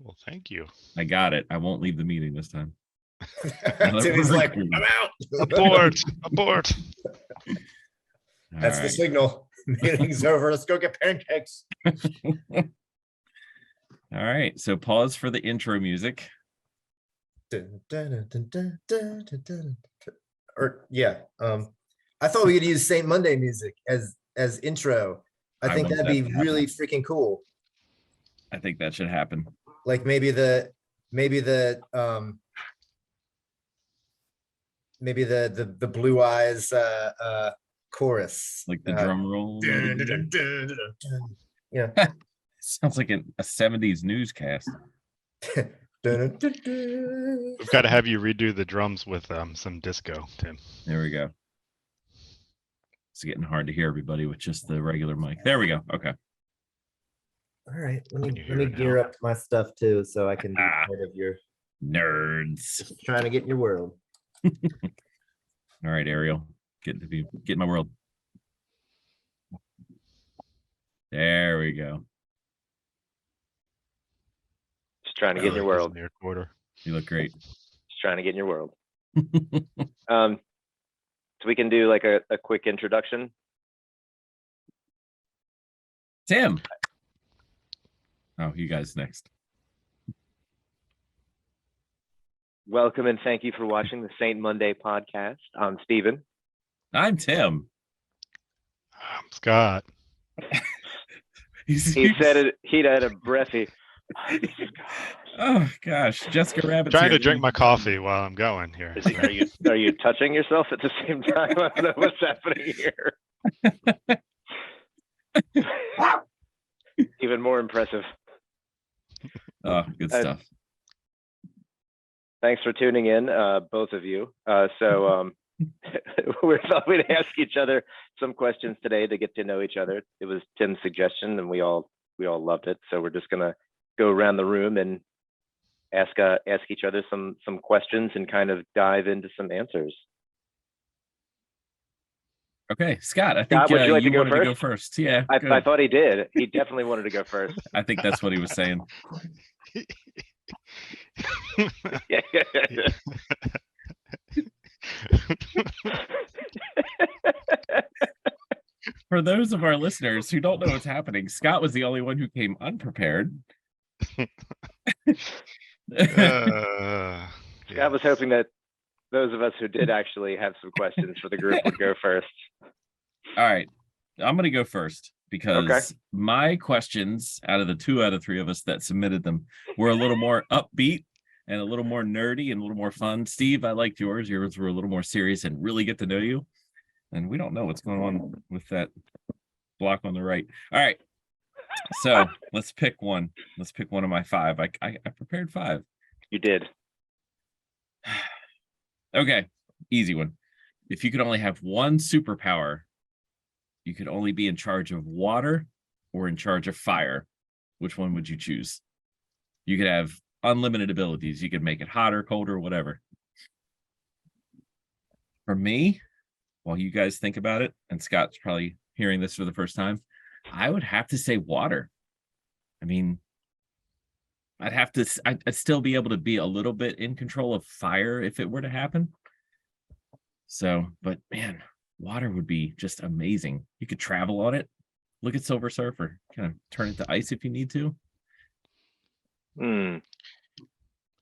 Well, thank you. I got it. I won't leave the meeting this time. Timmy's like, I'm out. Abort! Abort! That's the signal. Meeting's over. Let's go get pancakes. All right. So pause for the intro music. Or yeah. I thought we could use Saint Monday music as intro. I think want that'd that be to happen. really freaking cool. I think that should happen. Like maybe the Blue Eyes chorus. Like the drum roll. Yeah. Sounds like a 70s newscast. We've got to have you redo the drums with some disco, Tim. There we go. It's getting hard to hear everybody with just the regular mic. There we go. Okay. All right. Let Can you me hear it gear now? up my stuff too, so I can be part of your Nerds. trying to get in your world. All right, Ariel. Get in my world. There we go. Just trying to get in your world. Near quarter. You look great. Just trying to get in your world. So we can do like a quick introduction. Tim. Oh, you guys next. Welcome and thank you for watching the Saint Monday podcast. I'm Steven. I'm Tim. Scott. He said it, he'd had a breathy. Oh gosh, Jessica Rabbit. Trying to drink my coffee while I'm going here. Are you touching yourself at the same time? I don't know what's happening here. Even more impressive. Oh, good stuff. Thanks for tuning in, both of you. We thought we'd ask each other some questions today to get to know each other. It was Tim's suggestion, and we all loved it. So we're just gonna go around the room and ask each other some questions and kind of dive into some answers. Okay, Scott, I think Scott, would you like to go wanted to go first? first. Yeah, I thought he did. He definitely wanted to go first. I think that's what he was saying. For those of our listeners who don't know what's happening, Scott was the only one who came unprepared. I was hoping that those of us who did actually have some questions for the group would go first. All right, I'm going to go first because my questions out of the 2 out of 3 of us that submitted them were a little more upbeat and a little more nerdy and a little more fun. Steve, I liked yours. Yours were a little more serious and really get to know you. And we don't know what's going on with that block on the right. All right. So let's pick one. Let's pick one of my 5. I prepared 5. You did. Okay. Easy one. If you could only have one superpower, you could only be in charge of water or in charge of fire. Which one would you choose? You could have unlimited abilities. You could make it hotter, colder, whatever. For me, while you guys think about it, and Scott's probably hearing this for the first time, I would have to say water. I mean, I'd still be able to be a little bit in control of fire if it were to happen. So, but man, water would be just amazing. You could travel on it. Look at Silver Surfer. Kind of turn it to ice if you need to.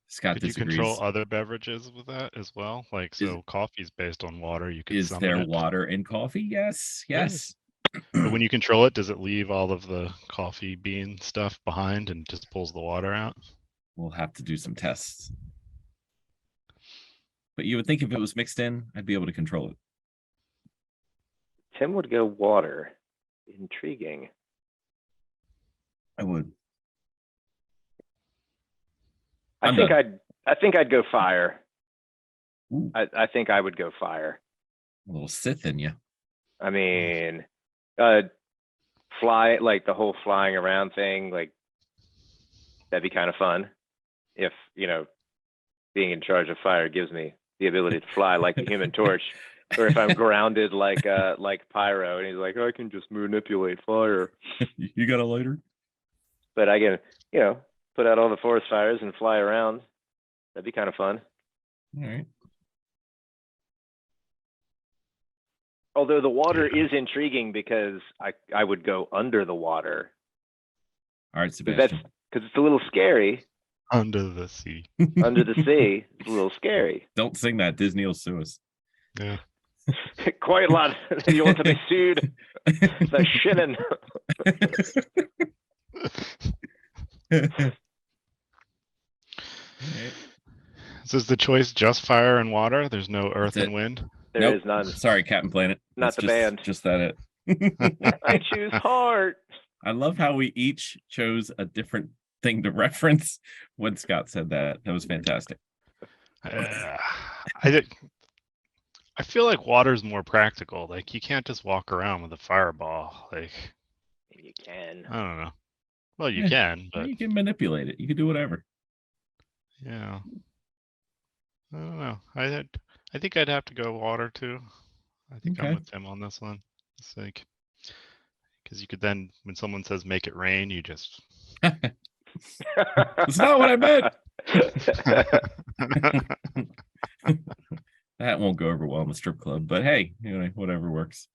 Scott Could you disagrees. control other beverages with that as well? Like, so coffee's based on water. You could Is summon there it. water in coffee? Yes. But when you control it, does it leave all of the coffee bean stuff behind and just pulls the water out? We'll have to do some tests. But you would think if it was mixed in, I'd be able to control it. Tim would go water. Intriguing. I would. I think I'd go fire. Ooh. I think I would go fire. A little Sith in you. I mean, fly, like the whole flying around thing, like that'd be kind of fun. If, being in charge of fire gives me the ability to fly like the Human Torch, or if I'm grounded like Pyro, and he's like, I can just manipulate fire. You got a lighter? But I can, put out all the forest fires and fly around. That'd be kind of fun. All right. Although the water Yeah. is intriguing because I would go under the water. All right, Because that's Sebastian. because it's a little scary. Under the sea. Under the sea, it's a little scary. Don't sing that. Disney will sue us. Yeah. Quite a lot. You want to be sued? The Shannon. Alright. So is the choice just fire and water? There's no earth That's and it. wind? There Nope. is none. Sorry, Captain Planet. Not That's the just, band. Just that it. I choose heart. I love how we each chose a different thing to reference when Scott said that. That was fantastic. I feel like water's more practical. Like you can't just walk around with a fireball. Like You can. I don't know. Well, you Yeah, can, but You can manipulate it. You can do whatever. yeah. I don't know. I think I'd have to go water too. I think I'm Okay. with him on this one. It's like because you could then when someone says make it rain, you just That's not what I meant. That won't go over well in the strip club, but hey, whatever works.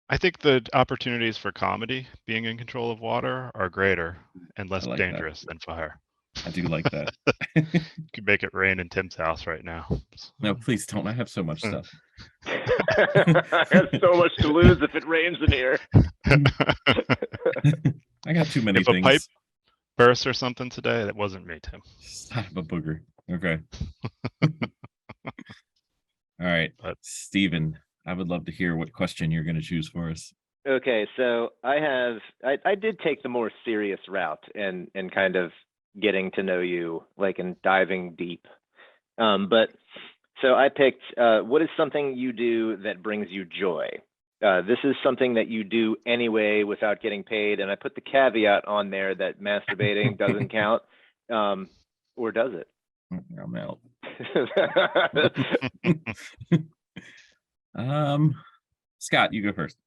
I think the opportunities for comedy being in control of water are greater and less like that. dangerous than fire. I do like that. You could make it rain in Tim's house right now. No, please don't. I have so much stuff. I have so much to lose if it rains in here. I got too many If a things. pipe burst or something today, that wasn't me, Tim. Son of a booger. Okay. All right. But- Steven, I would love to hear what question you're going to choose for us. Okay, so I did take the more serious route and kind of getting to know you, like, and diving deep. But so I picked what is something you do that brings you joy? This is something that you do anyway without getting paid, and I put the caveat on there that masturbating doesn't count, or does it? I'm out. Scott, you go first.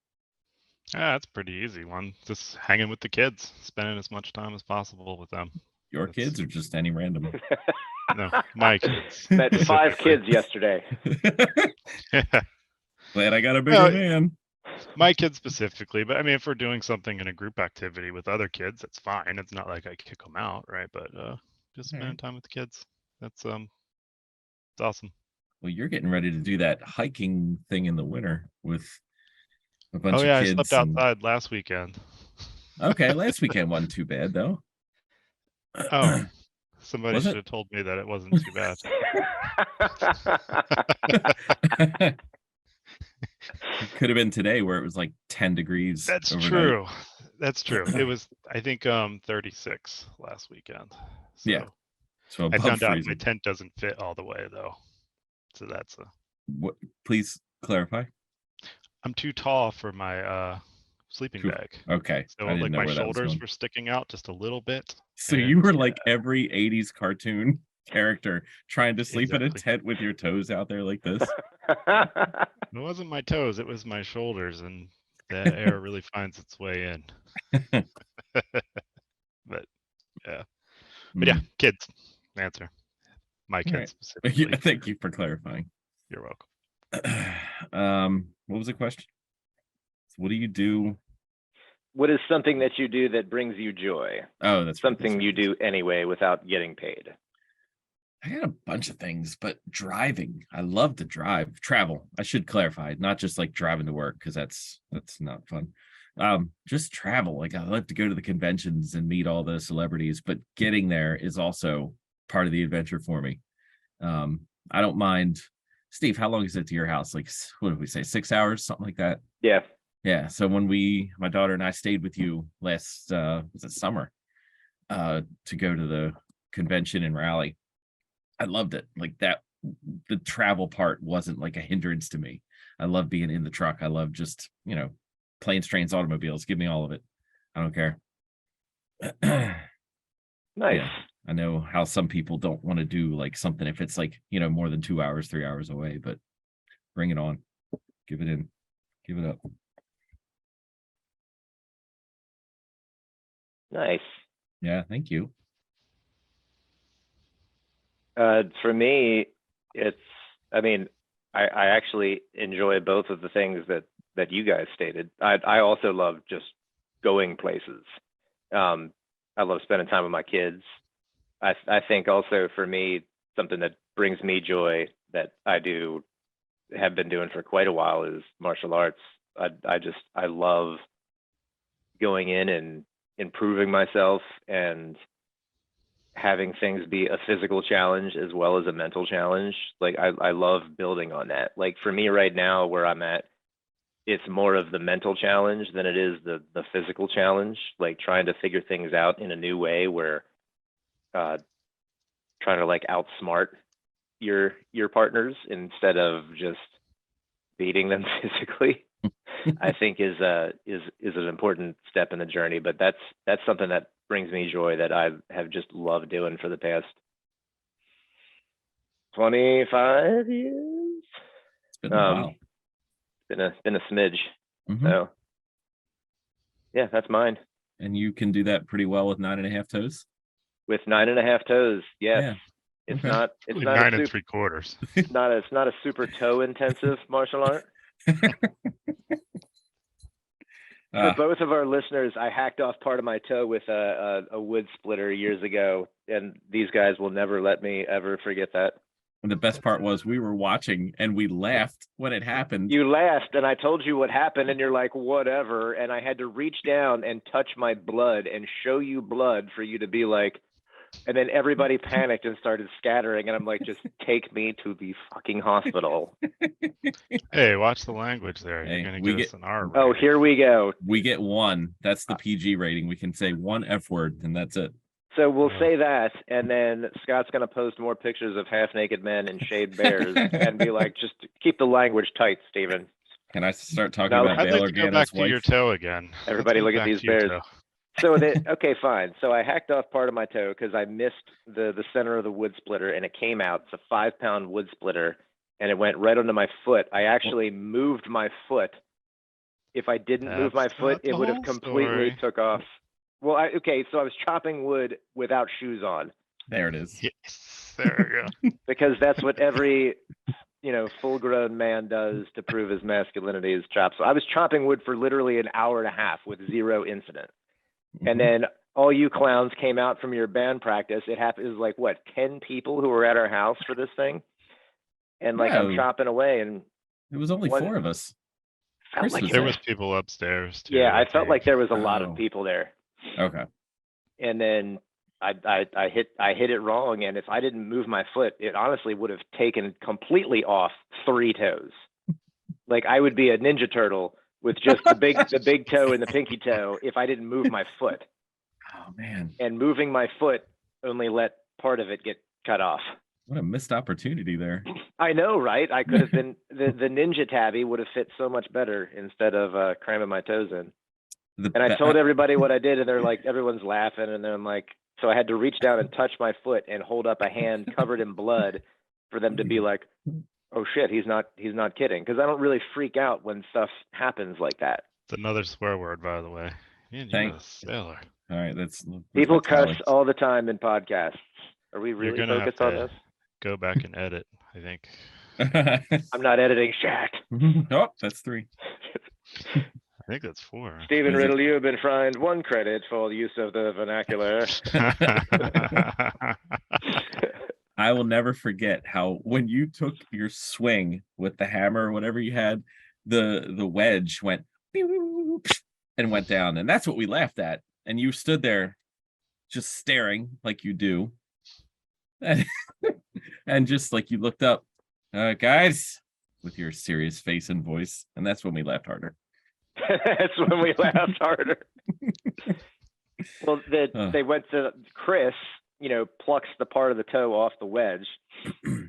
That's a pretty easy one. Just hanging with the kids, spending as much time as possible with them. Your That's- kids or just any random? No, my kids. Met 5 specifically. kids yesterday. Glad I got a bigger Well, van. My kids specifically, but I mean, if we're doing something in a group activity with other kids, that's fine. It's not like I kick them out, right? But just spending Alright. time with the kids. That's it's awesome. Well, you're getting ready to do that hiking thing in the winter with a bunch Oh yeah, of I kids. slept and- outside last weekend. Okay, last weekend wasn't too bad though. Oh, somebody Was it? should have told me that it wasn't too bad. It could have been today where it was like 10 degrees. That's overnight. true. That's true. It was, I think, 36 last weekend. So Yeah, So I above found out my freezing. tent doesn't fit all the way though. So that's What? Please clarify. I'm too tall for my sleeping Too- bag. Okay. So I didn't like know my where that was shoulders going. were sticking out just a little bit. So and- you were like every 80s cartoon character trying to sleep in a Exactly. tent with your toes out there like this. It wasn't my toes, it was my shoulders, and the air really finds its way in. But yeah, Mm. kids. Answer. My kids Alright. specifically. Yeah, thank you for clarifying. You're welcome. What was the question? What do you do? What is something that you do that brings you joy? Oh, that's right, Something you do anyway without getting paid. I got a bunch of things, but driving. I love to drive. Travel. I should clarify, not just like driving to work because that's not fun. Just travel. Like I love to go to the conventions and meet all the celebrities, but getting there is also part of the adventure for me. I don't mind. Steve, how long is it to your house? Like, what did we say? 6 hours, something like that. Yeah. Yeah. So when my daughter and I stayed with you last was it summer, to go to the convention in Raleigh, I loved it. Like that, the travel part wasn't like a hindrance to me. I love being in the truck. I love just, planes, trains, automobiles. Give me all of it. I don't care. Nice. Yeah. I know how some people don't want to do like something if it's like, more than 2 hours, 3 hours away, but bring it on. Give it in. Give it up. Nice. Yeah, thank you. For me, it's, I mean, I actually enjoy both of the things that you guys stated. I also love just going places. I love spending time with my kids. I think also for me, something that brings me joy that I have been doing for quite a while is martial arts. I love going in and improving myself and having things be a physical challenge as well as a mental challenge. Like I love building on that. Like for me right now where I'm at, it's more of the mental challenge than it is the physical challenge, like trying to figure things out in a new way where trying to like outsmart your partners instead of just beating them physically. I think is an important step in the journey, but that's something that brings me joy that I have just loved doing for the past 25 years. It's been a while. Been a smidge. Mhm. So yeah, that's mine. And you can do that pretty well with 9.5 toes. With 9.5 toes. Yes. Yeah. It's Okay. not Really a 9 super, 3/4. it's not a super toe intensive martial art. For Uh, both of our listeners, I hacked off part of my toe with a wood splitter years ago, and these guys will never let me ever forget that. and the best part was we were watching and we laughed when it happened. You laughed, and I told you what happened, and you're like, whatever. And I had to reach down and touch my blood and show you blood for you to be like, and then everybody panicked and started scattering, and I'm like, just take me to the fucking hospital. Hey, watch the language there. Hey, You're gonna we get us an R. Oh, rating. here we go. We get 1. That's the PG rating. We can say 1 F word and that's it. So we'll Yeah. say that, and then Scott's gonna post more pictures of half-naked men and shaved bears, and be like, just keep the language tight, Steven. Can I start talking No. about I'd Bail like to go back Organa's to your wife? toe again. Let's Everybody go look at back these to your bears. toe. So okay, fine. So I hacked off part of my toe because I missed the center of the wood splitter, and it came out. It's a 5-pound wood splitter, and it went right onto my foot. I actually moved my foot. If I didn't move my That's foot, not it the would have whole completely story. took off. Well, okay, so I was chopping wood without shoes on There it is. Yes, there we go. because that's what every full-grown man does to prove his masculinity is chop. So I was chopping wood for literally an hour and a half with 0 incident. And then all you clowns came out from your band practice. It happened. It was like what, 10 people who were at our house for this thing, and like I'm No. chopping away, and It was only What- 4 of us. felt Chris like was There there. was people upstairs too. yeah, I felt like there was a lot Oh. of people there. Okay. And then I hit it wrong, and if I didn't move my foot, it honestly would have taken completely off 3 toes. Like I would be a Ninja Turtle with just the big toe and the pinky toe if I didn't move my foot. Oh man, And moving my foot only let part of it get cut off. what a missed opportunity there. I know, right? I could have been the ninja tabby would have fit so much better instead of cramming my toes in. And I told everybody what I did, and they're like, everyone's laughing, and then I'm like, so I had to reach down and touch my foot and hold up a hand covered in blood for them to be like, oh shit, he's not kidding. Because I don't really freak out when stuff happens like that. It's another swear word, by the way. Man, you're a Thanks. sailor. All right, that's People that's cuss Alex. all the time in podcasts. Are we You're really gonna have focused on to this? go back and edit, I think. I'm not editing Shaq. Oh, that's 3. I think that's 4. Stephen Is it- Riddle, you have been fined 1 credit for the use of the vernacular. I will never forget how when you took your swing with the hammer or whatever you had, the wedge went and went down, and that's what we laughed at. And you stood there just staring like you do, and just like you looked up, guys, with your serious face and voice, and that's when we laughed harder. That's when we laughed harder. Well, they went to Chris, plucks the part of the toe off the wedge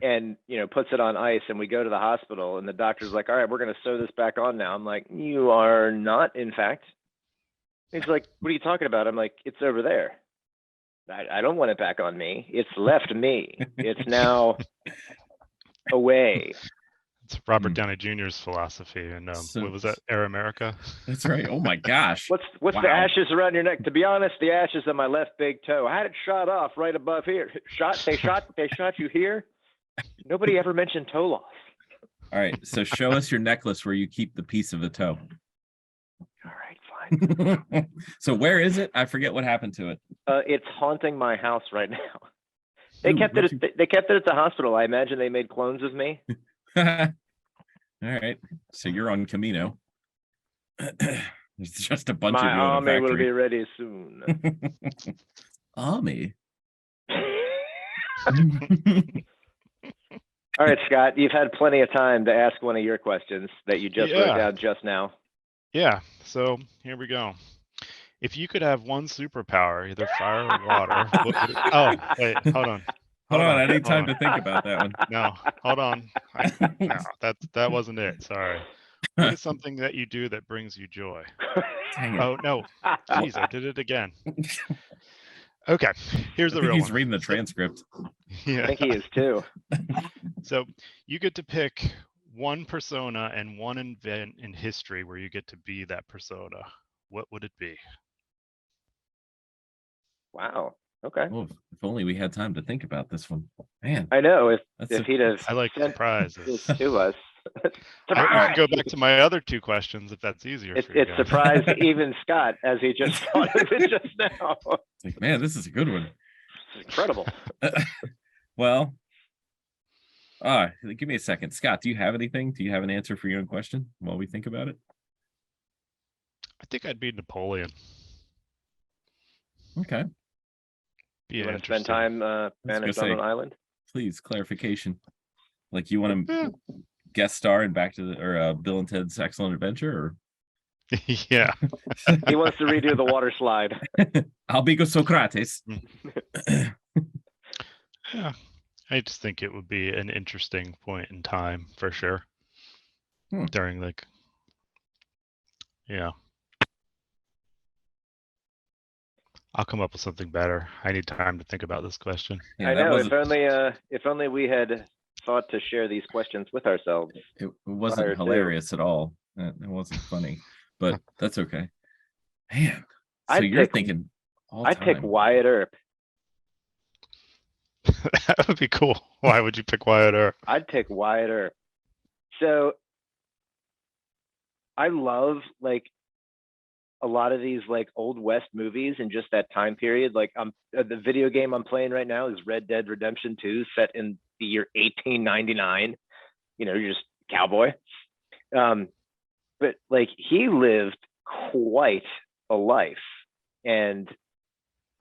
and, puts it on ice, and we go to the hospital, and the doctor's like, all right, we're going to sew this back on now. I'm like, you are not, in fact. He's like, what are you talking about? I'm like, it's over there. I don't want it back on me. It's left me. It's now away. It's Robert Hmm. Downey Jr.'s philosophy. And So- what was that? Air America? That's right. Oh my gosh. What's the Wow. ashes around your neck? To be honest, the ashes on my left big toe. I had it shot off right above here. They shot you here. Nobody ever mentioned toe loss. All right. So show us your necklace where you keep the piece of the toe. All right, fine. So where is it? I forget what happened to it. It's haunting my house right now. They Ooh, kept where'd it. They kept it at the hospital. I imagine they made clones of me. All right. So you're on Camino. There's just a bunch My of you in a army will be factory. ready soon. Army. All right, Scott, you've had plenty of time to ask one of your questions that you just wrote Yeah. down just now. Yeah. So here we go. If you could have one superpower, either fire or water. what would it- oh, wait, hold on. Hold on, I need hold time on. to think about that one. No, hold on. No, that wasn't it. Sorry. What is something that you do that brings you joy? Dang it. Oh no. Jeez, I did it again. Okay. Here's I the think real he's one. reading the transcript. I Yeah. think he is too. So you get to pick one persona and one event in history where you get to be that persona. What would it be? Wow. Okay. Oh, if only we had time to think about this one. Man, I know if that's if he'd have I like sent surprises. this to us. I can Surprise! go back to my other two questions if that's easier It, for you it guys. surprised even Scott as he just thought of it just now. it's like, man, this is a good one. It's incredible. Well, give me a second. Scott, do you have anything? Do you have an answer for your own question while we think about it? I think I'd be Napoleon. Okay, You Be want to spend interesting. time gonna banished on say- an island? please clarification. Like you want Yeah. to guest star in Back to the or Bill and Ted's Excellent Adventure, Yeah. He wants to redo the water slide. or I'll be good Socrates. Yeah. I just think it would be an interesting point in time for sure. Hmm. During yeah. I'll come up with something better. I need time to think about this question. Yeah, I that know. wasn't- If only we had thought to share these questions with ourselves. It wasn't Prior to. hilarious at all. It wasn't funny, but that's okay. Man, so I'd you're pick- thinking all I'd pick time. Wyatt Earp. That would be cool. Why would you pick Wyatt Earp? I'd pick Wyatt Earp. So I love like a lot of these like old West movies and just that time period. Like the video game I'm playing right now is Red Dead Redemption 2, set in the year 1899. You know, you're just cowboy. But like he lived quite a life. And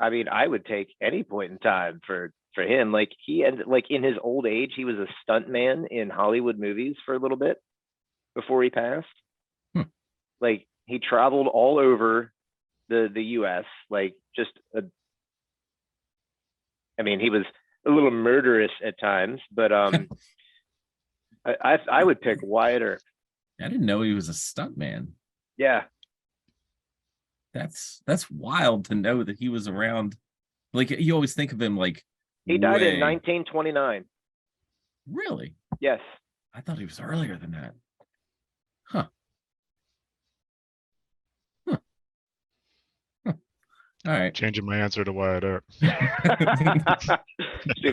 I mean, I would take any point in time for him. Like he ended like in his old age, he was a stuntman in Hollywood movies for a little bit before he passed. Like he traveled all over the US, like just I mean, he was a little murderous at times, but I would pick Wyatt Earp. I didn't know he was a stuntman. Yeah. That's wild to know that he was around. Like you always think of him like He died in way- 1929. Really? Yes. I thought he was earlier than that. Huh. All right. Changing my answer to Wyatt Earp. Steve,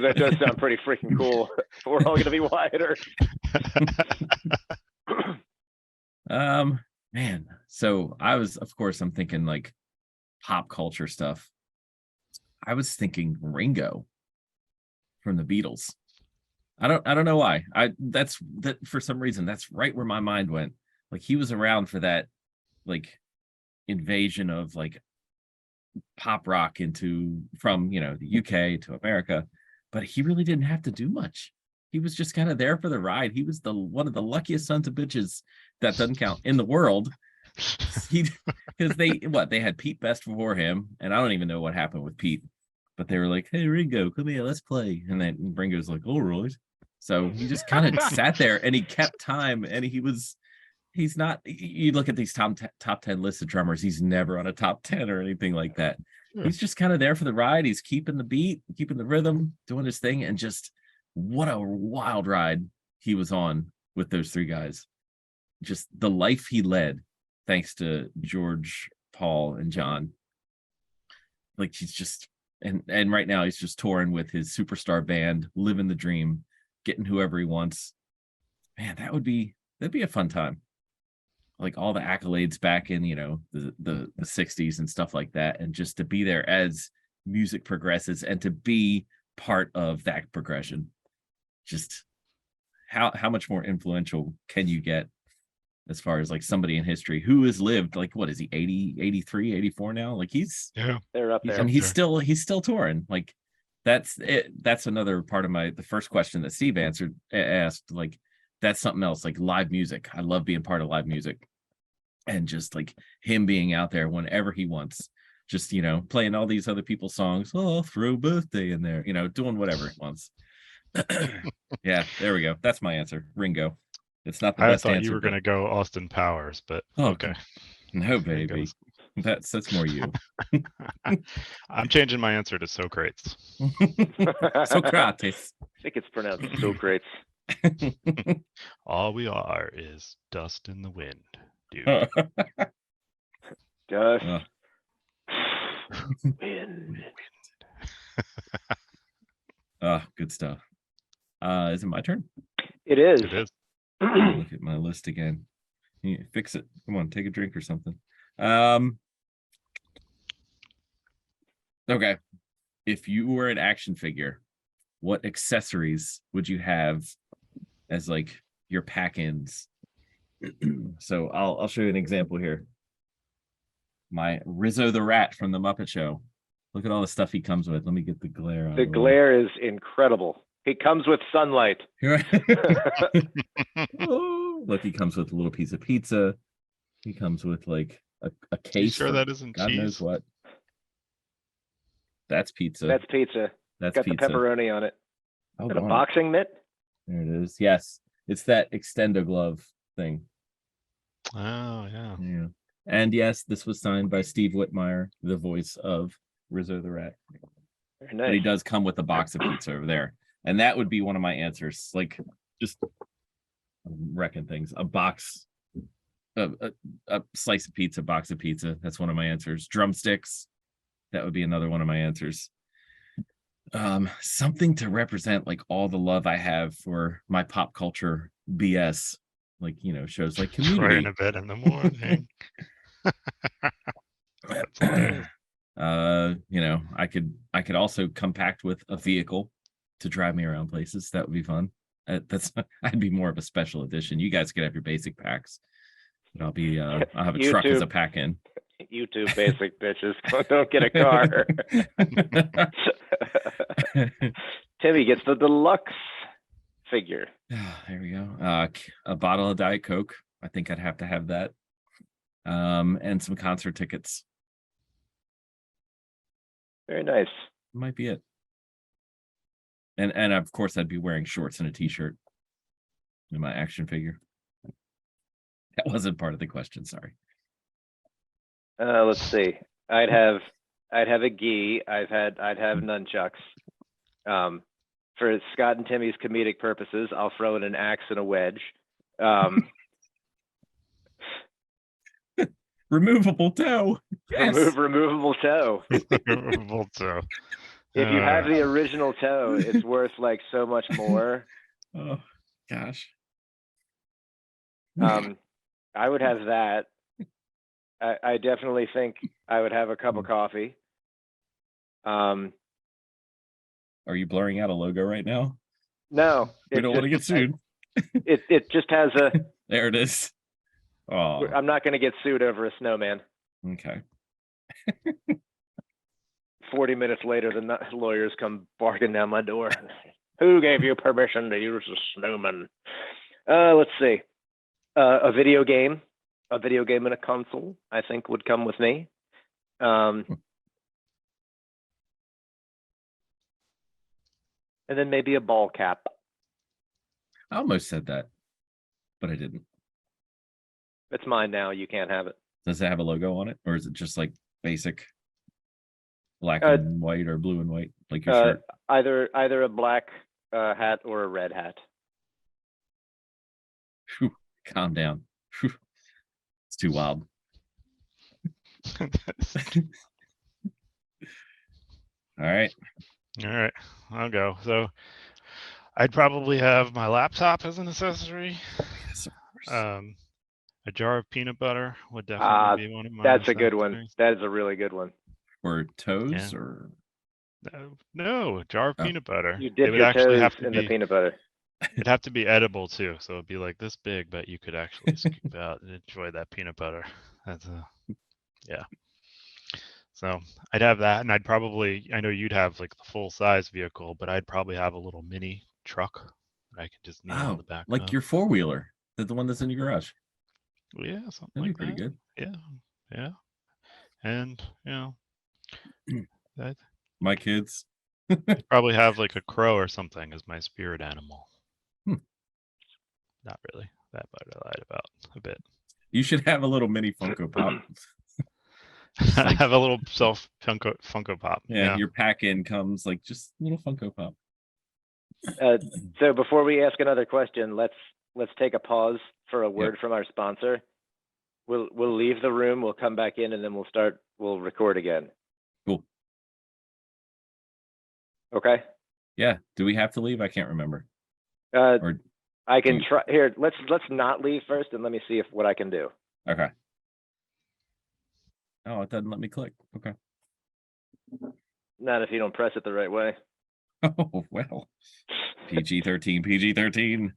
that does sound pretty freaking cool. We're all gonna be Wyatt Earp. Man. So I was, of course, I'm thinking like pop culture stuff. I was thinking Ringo from the Beatles. I don't know why. That for some reason that's right where my mind went. Like he was around for that like invasion of like pop rock from the UK to America, but he really didn't have to do much. He was just kind of there for the ride. He was one of the luckiest sons of bitches, that doesn't count, in the world. Because they had Pete Best before him, and I don't even know what happened with Pete, but they were like, "Hey Ringo, come here, let's play." And then Ringo's like, "All right." So he just kind of sat there and he kept time, and he's not, you look at these top 10 lists of drummers, he's never on a top 10 or anything like that. Sure. He's just kind of there for the ride. He's keeping the beat, keeping the rhythm, doing his thing, and just what a wild ride he was on with those three guys. Just the life he led, thanks to George, Paul, and John. Like he's just and right now he's just touring with his superstar band, living the dream, getting whoever he wants. Man, that'd be a fun time. Like all the accolades back in, you know, the 60s and stuff like that, and just to be there as music progresses and to be part of that progression. Just how much more influential can you get as far as like somebody in history who has lived, like, what is he, 80, 83, 84 now? Like They're up there. and he's still touring. Like that's it. That's another part of the first question that Steve asked, like, that's something else, like live music. I love being part of live music, and just like him being out there whenever he wants, just, you know, playing all these other people's songs. Oh, I'll throw birthday in there, you know, doing whatever he wants. Yeah, there we go. That's my answer. Ringo. It's not the I best thought answer. you were but- going to go Austin Powers, but Oh, okay. No, baby. Ringo's- That's more you. I'm changing my answer to Socrates. Socrates. I think it's pronounced Socrates. All we are is dust in the wind, dude. Dust. Uh. Wind. Good stuff. Is it my turn? It is. It is. Look at my list again. You fix it. Come on, take a drink or something. Okay. If you were an action figure, what accessories would you have as like your pack-ins? So I'll show you an example here. My Rizzo the Rat from the Muppet Show. Look at all the stuff he comes with. Let me get the glare on. The glare is incredible. He comes with sunlight. Oh, look, he comes with a little piece of pizza. He comes with like a You case. sure for that isn't God knows cheese? what. That's pizza. That's pizza. That's Got pizza. the pepperoni on it. Oh, And a darn it. boxing mitt. There it is. Yes, it's that extendo glove thing. Oh, yeah. Yeah. And yes, this was signed by Steve Whitmire, the voice of Rizzo the Rat. Very But he nice. does come with a box of pizza over there. And that would be one of my answers. Like, just wrecking things. A box, a slice of pizza, box of pizza. That's one of my answers. Drumsticks. That would be another one of my answers. Something to represent like all the love I have for my pop culture BS. Like, you know, shows like Right Community. in a bed in the morning. That's hilarious. You know, I could also compact with a vehicle to drive me around places. That would be fun. I'd be more of a special edition. You guys could have your basic packs, but I'll have a truck as a YouTube. pack in. You two basic bitches. Don't get a car. Timmy gets the deluxe figure. There we go. A bottle of Diet Coke. I think I'd have to have that. And some concert tickets. Very nice. Might be it. And of course I'd be wearing shorts and a t-shirt in my action figure. That wasn't part of the question, sorry. Let's see. I'd have a gi. I'd have nunchucks. For Scott and Timmy's comedic purposes, I'll throw in an axe and a wedge. Removable toe. Yes. Removable toe. Removable toe. If you have the original toe, it's worth like so much more. Oh gosh. I would have that. I definitely think I would have a cup of coffee. Are you blurring out a logo right now? No, We it don't want to get just- sued. It just has a. There it is. Oh, I'm not going to get sued over a snowman. okay. 40 minutes later, the lawyers come barking down my door. Who gave you permission to use a snowman? Let's see. A video game and a console, I think, would come with me. And then maybe a ball cap. I almost said that, but I didn't. It's mine now. You can't have it. Does it have a logo on it, or is it just like basic black Uh, and white or blue and white, like your Uh, shirt? either a black hat or a red hat. Phew, calm down. Phew. It's too wild. All right. All right, I'll go. So I'd probably have my laptop as an accessory. Yes, of course. A jar of peanut butter would Ah, definitely be one of my. That's a good one. That is a really good one. Or toes Yeah. or No, a jar of Oh. peanut butter. You It dip would your actually toes have to in the be. peanut butter. It'd have to be edible too, so it'd be like this big, but you could actually scoop out and enjoy that peanut butter. That's yeah. So I'd have that, and I'd probably. I know you'd have like the full size vehicle, but I'd probably have a little mini truck that I could just kneel in oh, the back like of. your 4-wheeler, the one that's in your garage. Yeah, something That'd be like pretty that. good. Yeah, and that My kids. probably have like a crow or something as my spirit animal. Hmm. Not really. That part I lied about a bit. You should have a little mini Funko Pop. I like- have a little self Funko Pop. Yeah, your pack in comes like just little Funko Pop. So before we ask another question, let's take a pause for a word from our sponsor. We'll leave the room, we'll come back in, and then we'll record again. Cool. Okay? Yeah. Do we have to leave? I can't remember. I can you- try here. Let's not leave first and let me see what I can do. Okay. Oh, it doesn't let me click. Okay. Not if you don't press it the right way. Oh well. PG-13, PG-13. You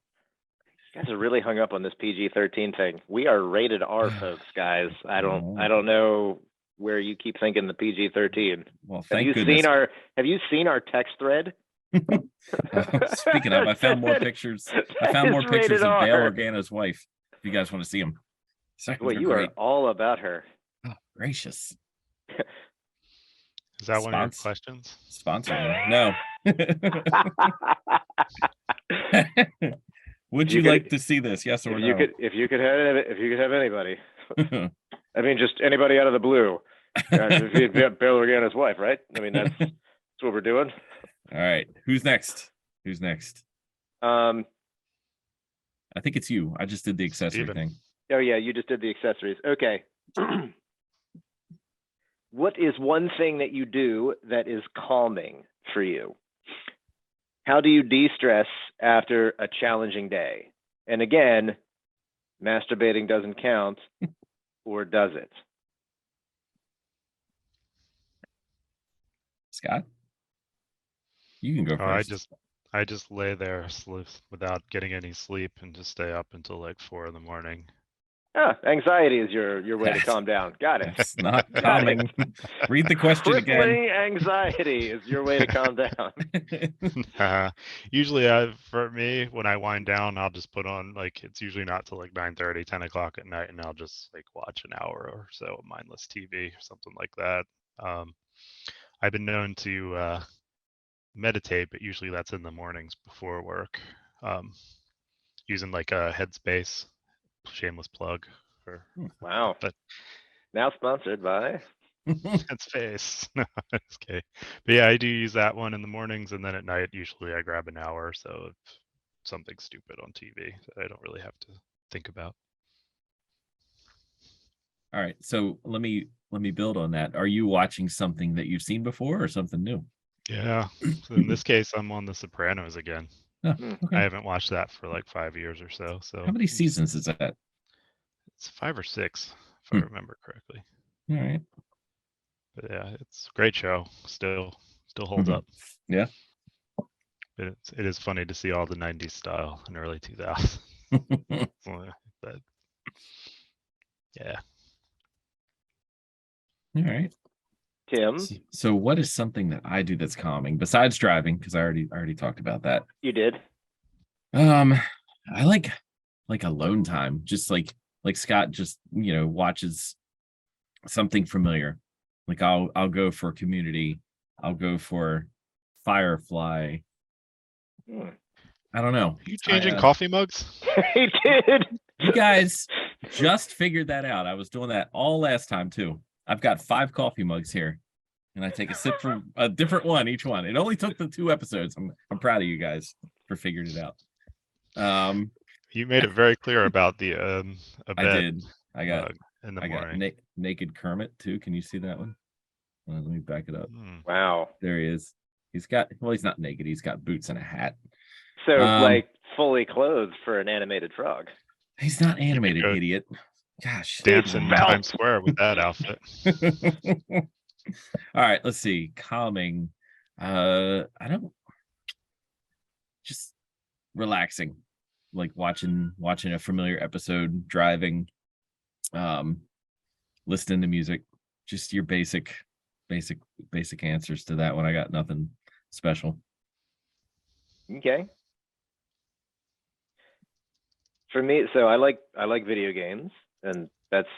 guys are really hung up on this PG-13 thing. We are rated R, folks, guys. I don't know where you keep thinking the PG-13. Well, Have thank you goodness. Have you seen our text thread? Speaking of, I found more pictures. I That found more is pictures rated of Dale R. Organa's wife. If you guys want to see them. Boy, you are all about her. Oh, gracious. Is that one of your Spons- questions? Sponsor me. No. Would If you you could- like to see this? Yes or If no? you could have anybody, I mean, just anybody out of the blue. If you'd be Bill Organa's wife, right? I mean, that's what we're doing. All right. Who's next? Um, I think it's you. I just did the accessory Steven. thing. Oh yeah, you just did the accessories. Okay. What is one thing that you do that is calming for you? How do you de-stress after a challenging day? And again, masturbating doesn't count, or does it? Scott? You can go Oh, first. I just lay there without getting any sleep and just stay up until like 4 a.m. Ah, anxiety is your way to That's- calm down. Got it. That's not Got calming. Read the question again. Crippling anxiety is your way to calm down. Usually, for me, when I wind down, I'll just put on like it's usually not till like 9:30, 10 o'clock at night, and I'll just like watch an hour or so of mindless TV or something like that. I've been known to meditate, but usually that's in the mornings before work, using like a Headspace. Shameless plug for Wow. But- Now sponsored by. Headspace. No, it's okay. But yeah, I do use that one in the mornings, and then at night, usually I grab an hour or so of something stupid on TV that I don't really have to think about. All right. So let me build on that. Are you watching something that you've seen before or something new? Yeah. So in this case, I'm on The Sopranos again. Oh, Hmm. okay. I haven't watched that for like 5 years or so. So How many seasons is that? It's 5 or 6, if Hmm. I remember correctly. All right. But yeah, it's a great show. Still holds Mhm. up. Yeah. It is funny to see all the 90s style and early 2000s. But yeah. All right. Tim, So what is something that I do that's calming besides driving? Because I already talked about that. you did. I like alone time. Just like Scott just watches something familiar. Like I'll go for Community. I'll go for Firefly. Hmm. I don't know. Are you changing I, coffee mugs? He did. You guys just figured that out. I was doing that all last time too. I've got 5 coffee mugs here, and I take a sip from a different one each one. It only took the 2 episodes. I'm proud of you guys for figuring it out. You made it very clear about the a I bed did. I got in the I got morning. naked Kermit too. Can you see that one? Let me back it up. Hmm. There he is. He's not naked. He's got boots and a hat. So Um, like fully clothed for an animated frog. He's not animated, go idiot. Gosh. Dance in Belt. Times Square with that outfit. All right, let's see. Calming. I don't just relaxing, like watching a familiar episode, driving, listening to music. Just your basic answers to that one. I got nothing special. Okay. For me, so I like video games, and that's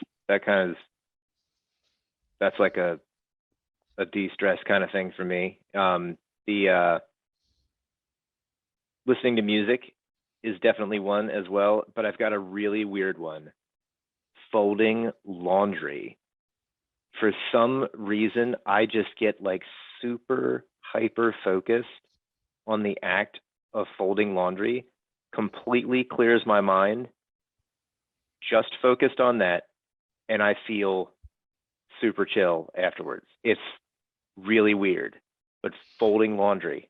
like a de-stress kind of thing for me. The listening to music is definitely one as well, but I've got a really weird one. Folding laundry. For some reason, I just get like super hyper focused on the act of folding laundry. Completely clears my mind. Just focused on that, and I feel super chill afterwards. It's really weird, but folding laundry.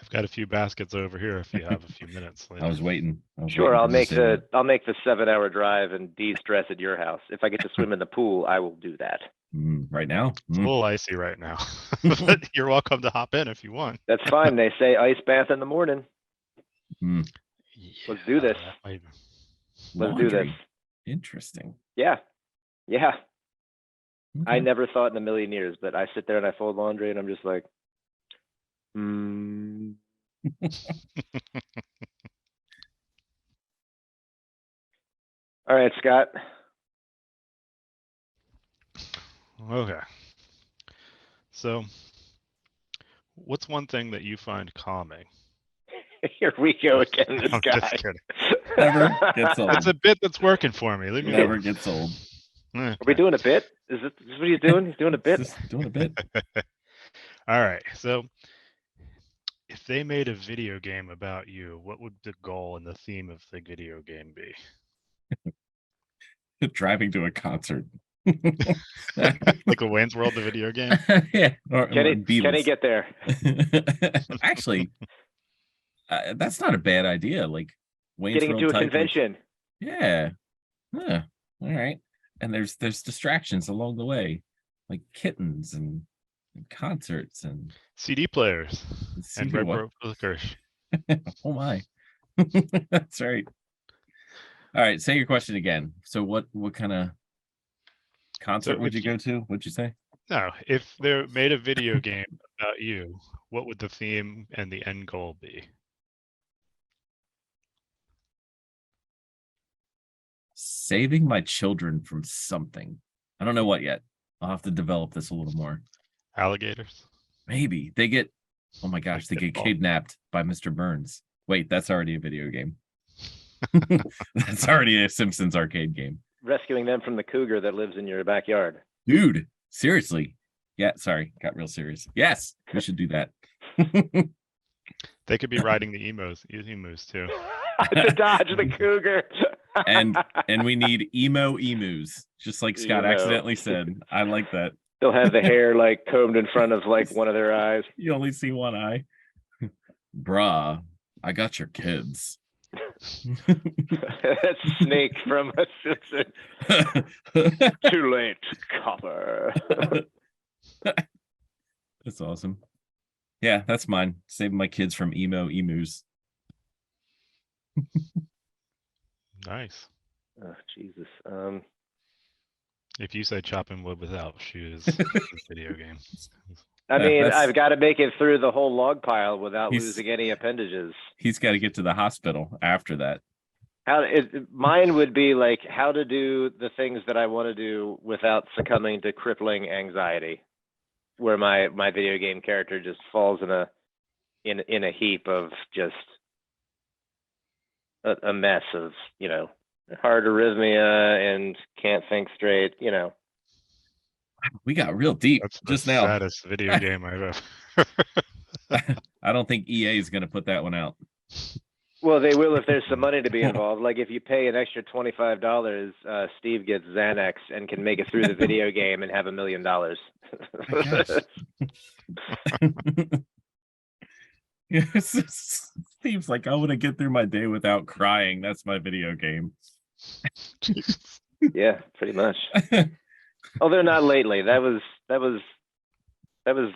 I've got a few baskets over here if you have a few minutes later. I was waiting. Sure, I'll make the 7-hour drive and de-stress at your house. If I get to swim in the pool, I will do that. Right now. It's a little icy right now, but you're welcome to hop in if you want. That's fine. They say ice bath in the morning. Let's do this. Let's do this. Interesting. Yeah. Yeah. I Okay. never thought in a million years, but I sit there and I fold laundry and I'm just like, All right, Scott. Okay. So, what's one thing that you find calming? Here we go again, this I'm guy. just kidding. Never gets old. It's a bit that's working for me. Leave me Never alone. gets old. Are we doing a bit? Is this what he's doing? He's doing a bit? Just doing a bit. All right. So, if they made a video game about you, what would the goal and the theme of the video game be? Driving to a concert. Like a Wayne's World, the video game? Yeah. Or Can he Beatles. get there? Actually, that's not a bad idea. Like Wayne's Getting World into a type, like- convention. yeah. All right. And there's distractions along the way, like kittens and concerts and CD players and CD Red what? Rope Licorice. Oh my. That's right. All right, say your question again. So what kind of concert would if you go to? What'd you say? No, if they made a video game about you, what would the theme and the end goal be? Saving my children from something. I don't know what yet. I'll have to develop this a little more. Alligators? Maybe they get, oh my gosh, they get Pitfall. kidnapped by Mr. Burns. Wait, that's already a video game. That's already a Simpsons arcade game. Rescuing them from the cougar that lives in your backyard. Dude, seriously. Yeah, sorry, got real serious. Yes, we should do that. They could be riding the emus too. To dodge the cougar. And we need emo emus, just like Scott Emo. accidentally said. I like that. They'll have the hair like combed in front of like one of their eyes. You only see one eye. Bruh, I got your kids. That's Snake from a Simpsons. Too late, copper. That's awesome. Yeah, that's mine. Saving my kids from emo emus. Nice. Oh, Jesus. If you say chopping wood without shoes, it's a video game. I Yeah, mean, that's- I've got to make it through the whole log pile without He's- losing any appendages. He's got to get to the hospital after that. Mine would be like how to do the things that I want to do without succumbing to crippling anxiety, where my video game character just falls in a heap of just a mess of, you know, heart arrhythmia and can't think straight, you know. We got real deep That's the just now. saddest video game I've ever. I don't think EA is going to put that one out. Well, they will if there's some money to be involved. Like if you pay an extra $25, Steve gets Xanax and can make it through the video game and have $1 million. I guess. Yes, Steve's like, I want to get through my day without crying. That's my video game. Jesus. Yeah, pretty much. Although not lately. That was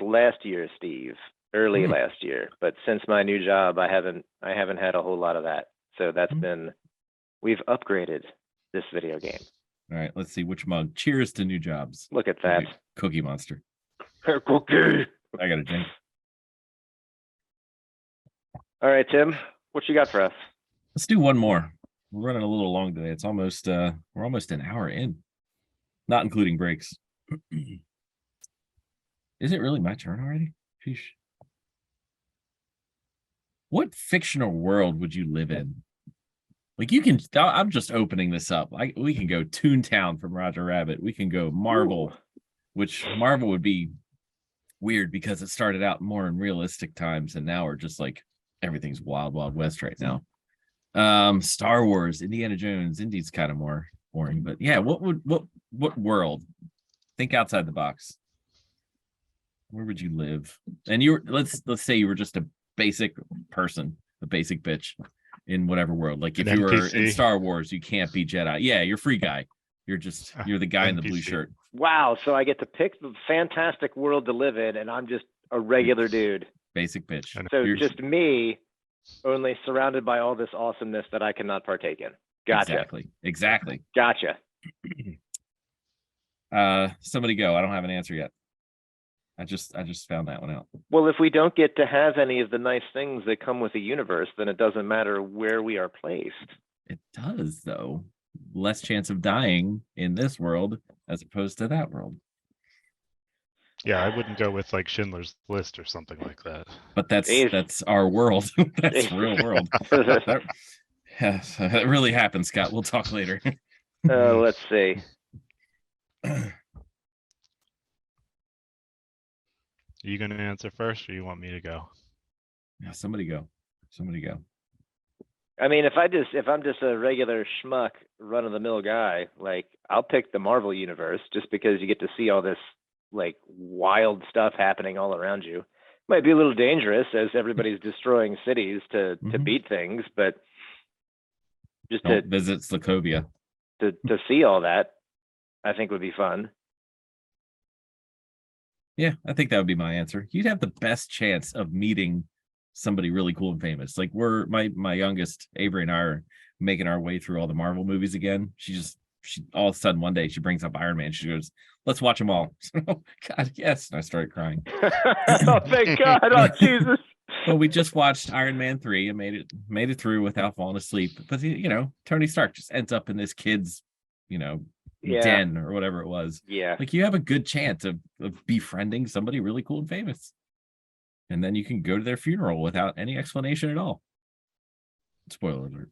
last year, Steve. Early last year. But since my new job, I haven't had a whole lot of that. So that's been, we've upgraded this video game. All right, let's see which mug. Cheers to new jobs. Look at that. Cookie Monster. Cookie. I got a drink. All right, Tim, what you got for us? Let's do one more. We're running a little long today. It's almost we're almost an hour in, not including breaks. Is it really my turn already? Sheesh. What fictional world would you live in? Like you can, I'm just opening this up. We can go Toontown from Roger Rabbit. We can go Marvel, which Marvel would be weird because it started out more in realistic times, and now we're just like everything's wild, wild west right now. Star Wars, Indiana Jones. Indy's kind of more boring, but yeah. What world? Think outside the box. Where would you live? And let's say you were just a basic person, a basic bitch in whatever world. Like if you were in Star Wars, you can't be Jedi. Yeah, you're free guy. You're the guy in the blue shirt. Wow, so I get to pick the fantastic world to live in, and I'm just a regular dude. Basic bitch. So just me, only surrounded by all this awesomeness that I cannot partake in. Gotcha. Exactly. Gotcha. Somebody go. I don't have an answer yet. I just found that one out. Well, if we don't get to have any of the nice things that come with the universe, then it doesn't matter where we are placed. It does, though. Less chance of dying in this world as opposed to that world. Yeah, I wouldn't go with like Schindler's List or something like that. But that's our world. That's real world. That really happened, Scott. We'll talk later. Let's see. Are you going to answer first, or you want me to go? Yeah, somebody go. I mean, if I'm just a regular schmuck, run of the mill guy, like I'll pick the Marvel universe just because you get to see all this like wild stuff happening all around you. Might be a little dangerous as everybody's destroying cities to beat things, but just to visit Sokovia to see all that, I think would be fun. Yeah, I think that would be my answer. You'd have the best chance of meeting somebody really cool and famous. Like my youngest, Avery, and I are making our way through all the Marvel movies again. She all of a sudden one day she brings up Iron Man. She goes, "Let's watch them all." Oh God, yes. And I started crying. Oh, thank God. Oh, Jesus. Well, we just watched Iron Man 3 and made it through without falling asleep. But Tony Stark just ends up in this kid's, den or whatever it was. Yeah. Like you have a good chance of befriending somebody really cool and famous. And then you can go to their funeral without any explanation at all. Spoiler alert.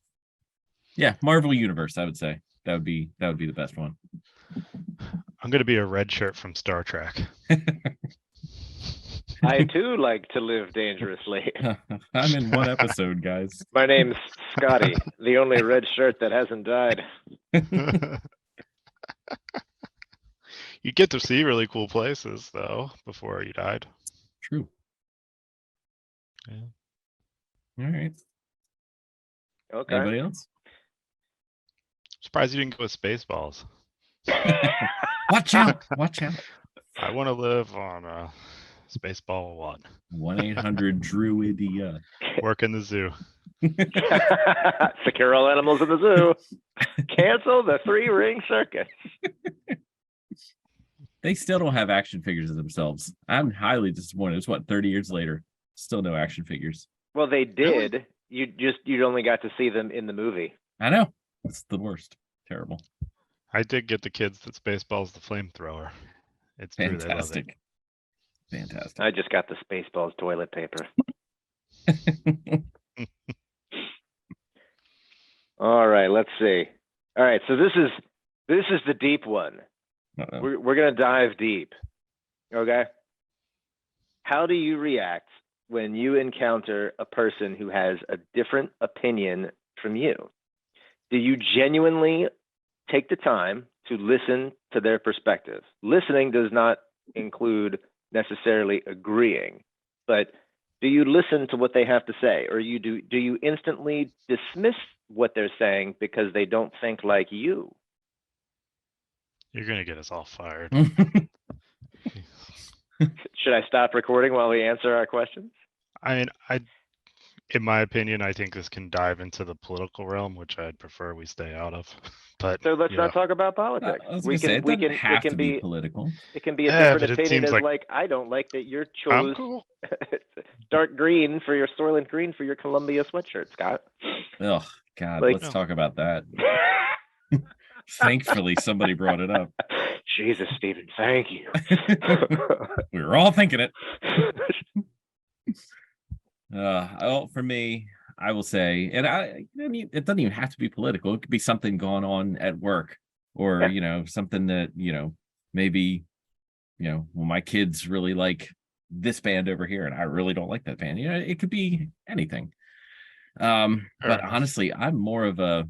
Yeah, Marvel Universe, I would say. That would be the best one. I'm going to be a red shirt from Star Trek. I too like to live dangerously. I'm in one episode, guys. My name's Scotty, the only red shirt that hasn't died. You get to see really cool places though before you died. True. Yeah. All right. Okay. Anybody else? Surprised you didn't go with Spaceballs. Watch out. I want to live on Spaceball 1. 1-800-DRUIDIA. Work in the zoo. Secure all animals in the zoo. Cancel the 3-ring circus. They still don't have action figures of themselves. I'm highly disappointed. It's 30 years later. Still no action figures. Well, they did. You only got to see them in the movie. I know. It's the worst. Terrible. I did get the kids that Spaceballs the flamethrower. It's true, they love it. Fantastic. I just got the Spaceballs toilet paper. All right, let's see. All right, so this is the deep one. We're gonna dive deep. Okay. How do you react when you encounter a person who has a different opinion from you, do you genuinely take the time to listen to their perspective? Listening does not include necessarily agreeing, but do you listen to what they have to say, or do you instantly dismiss what they're saying because they don't think like you? You're gonna get us all fired. Should I stop recording while we answer our questions? I mean, in my opinion, I think this can dive into the political realm, which I'd prefer we stay out of. But So let's you not know, talk about politics. I was gonna say, it doesn't have to be political. It can be a Yeah, different but it opinion seems as like- I don't like that you I'm chose cool. dark green for your Soylent Green for your Columbia sweatshirt, Scott. Oh God, Like- let's talk about that. Thankfully, somebody brought it up. Jesus, Stephen, thank you. We were all thinking it. Well, for me, I will say, and I mean, it doesn't even have to be political. It could be something going on at work, or Yeah. something that maybe well, my kids really like this band over here, and I really don't like that band. It could be anything. But enough. honestly, I'm more of a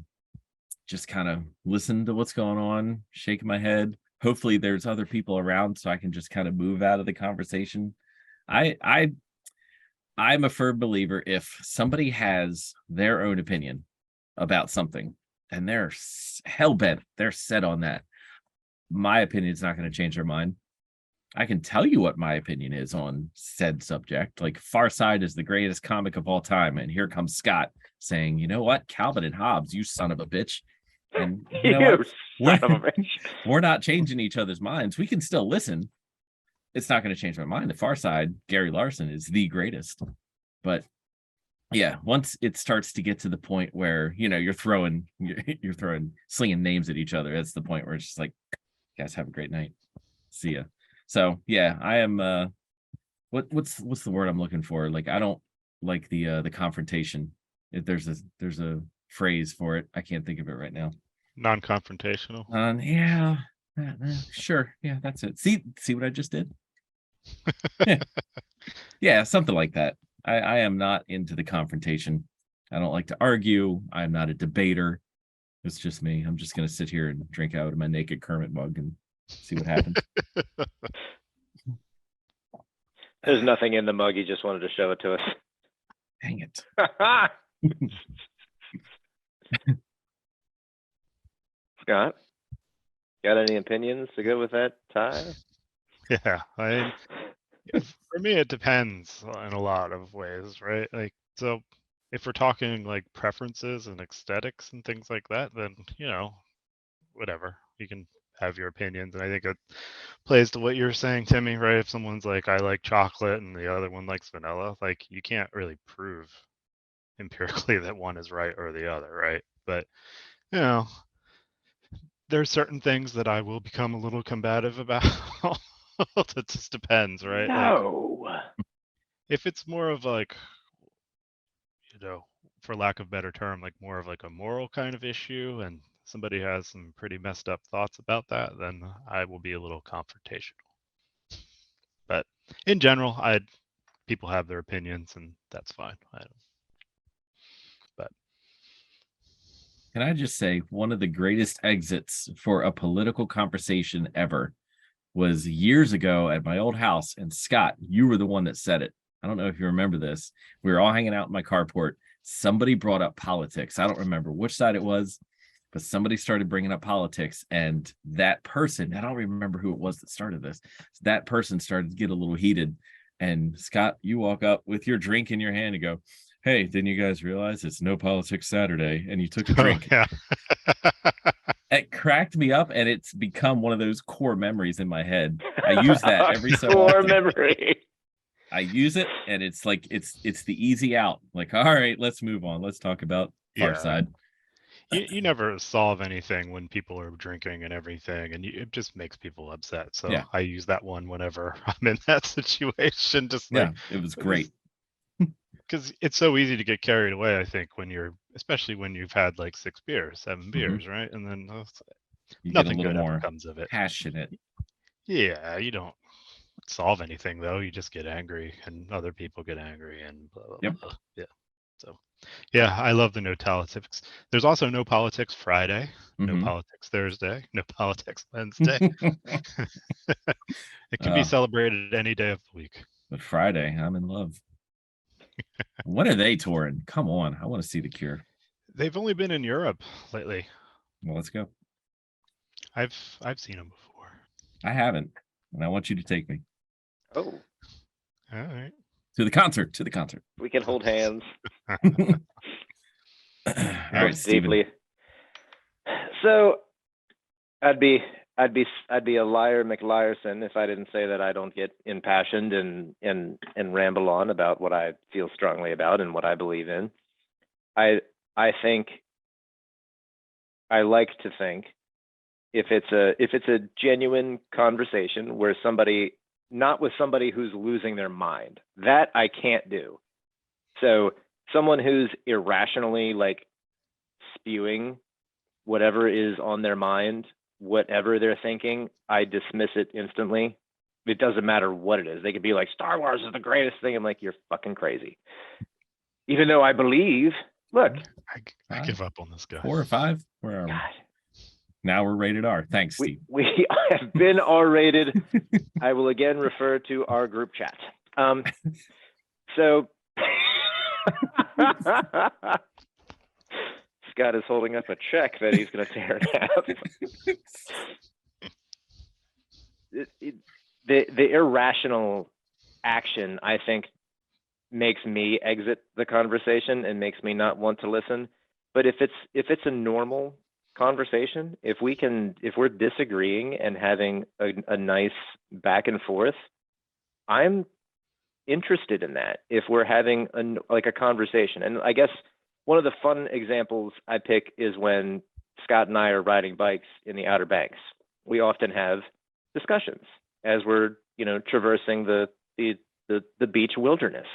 just kind of listen to what's going on, shake my head. Hopefully, there's other people around, so I can just kind of move out of the conversation. I'm a firm believer, if somebody has their own opinion about something and they're hell-bent, they're set on that, my opinion is not going to change their mind. I can tell you what my opinion is on said subject. Like, Far Side is the greatest comic of all time, and here comes Scott saying, you know what, Calvin and Hobbes, you son of a bitch. And you know what? son of a bitch. We're not changing each other's minds. We can still listen. It's not going to change my mind. The Far Side, Gary Larson, is the greatest. But yeah, once it starts to get to the point where you're throwing slinging names at each other, that's the point where it's just like, guys, have a great night, see ya. So yeah, I am what's the word I'm looking for? Like, I don't like the confrontation. If there's a phrase for it, I can't think of it right now. Non-confrontational. Yeah, sure, yeah, that's it. See what I just did? Yeah, something like that. I am not into the confrontation. I don't like to argue. I'm not a debater. It's just me. I'm just gonna sit here and drink out of my naked Kermit mug and see what happens. There's nothing in the mug. He just wanted to show it to us. Dang it. Scott, got any opinions to go with that tie? Yeah, for me, it depends in a lot of ways, right? Like, so if we're talking like preferences and aesthetics and things like that, then whatever, you can have your opinions, and I think it plays to what you're saying, Timmy, right? If someone's like, I like chocolate and the other one likes vanilla, like, you can't really prove empirically that one is right or the other, right? But there's certain things that I will become a little combative about. It just depends, right? No. Like, if it's more of like, for lack of better term, like more of like a moral kind of issue, and somebody has some pretty messed up thoughts about that, then I will be a little confrontational. But in general, people have their opinions, and that's fine. Can I just say, one of the greatest exits for a political conversation ever was years ago at my old house. And Scott, you were the one that said it. I don't know if you remember this. We were all hanging out in my carport. Somebody brought up politics. I don't remember which side it was, but somebody started bringing up politics. And that person, I don't remember who it was that started this, that person started to get a little heated. And Scott, you walk up with your drink in your hand and go, hey, didn't you guys realize it's No Politics Saturday? And you took a drink. Yeah. It cracked me up, and it's become one of those core memories in my head. I use that every so Core often. memory. I use it, and it's like it's the easy out. Like, all right, let's move on. Let's talk about Far Side. You never solve anything when people are drinking and everything, and it just makes people upset. So Yeah. I use that one whenever I'm in that situation. Just like, Yeah, it was great. because it's so easy to get carried away, I think, especially when you've had like 6 beers, 7 beers, right? And then You get a nothing little good ever more comes of it. passionate. Yeah, you don't. solve anything though. You just get angry and other people get angry and blah, blah, Yep. blah. Yeah. So yeah, I love the no politics. There's also no politics Friday, no Mhm. politics Thursday, no politics Wednesday. It can be Uh, celebrated any day of the week. but Friday, I'm in love. When are they touring? Come on, I want to see The Cure. They've only been in Europe lately. Well, let's go. I've seen them before. I haven't, and I want you to take me Oh, All right. to the concert. To the concert. we can hold hands. All right, Steven. Deeply. So I'd be a liar McLiarson if I didn't say that I don't get impassioned and ramble on about what I feel strongly about and what I believe in. I think I like to think if it's a genuine conversation where somebody, not with somebody who's losing their mind, that I can't do. So someone who's irrationally like spewing whatever is on their mind, whatever they're thinking, I dismiss it instantly. It doesn't matter what it is. They could be like, Star Wars is the greatest thing. I'm like, you're fucking crazy. Even though I believe, look, I give up on this guy. 4 or 5. Where are we? God, Now we're rated R. Thanks, Steve. we have been R-rated. I will again refer to our group chat. So Scott is holding up a check that he's going to tear down. The irrational action, I think, makes me exit the conversation and makes me not want to listen. But if it's a normal conversation, if we're disagreeing and having a nice back and forth, I'm interested in that. If we're having a conversation, and I guess one of the fun examples I pick is when Scott and I are riding bikes in the Outer Banks. We often have discussions as we're traversing the beach wilderness,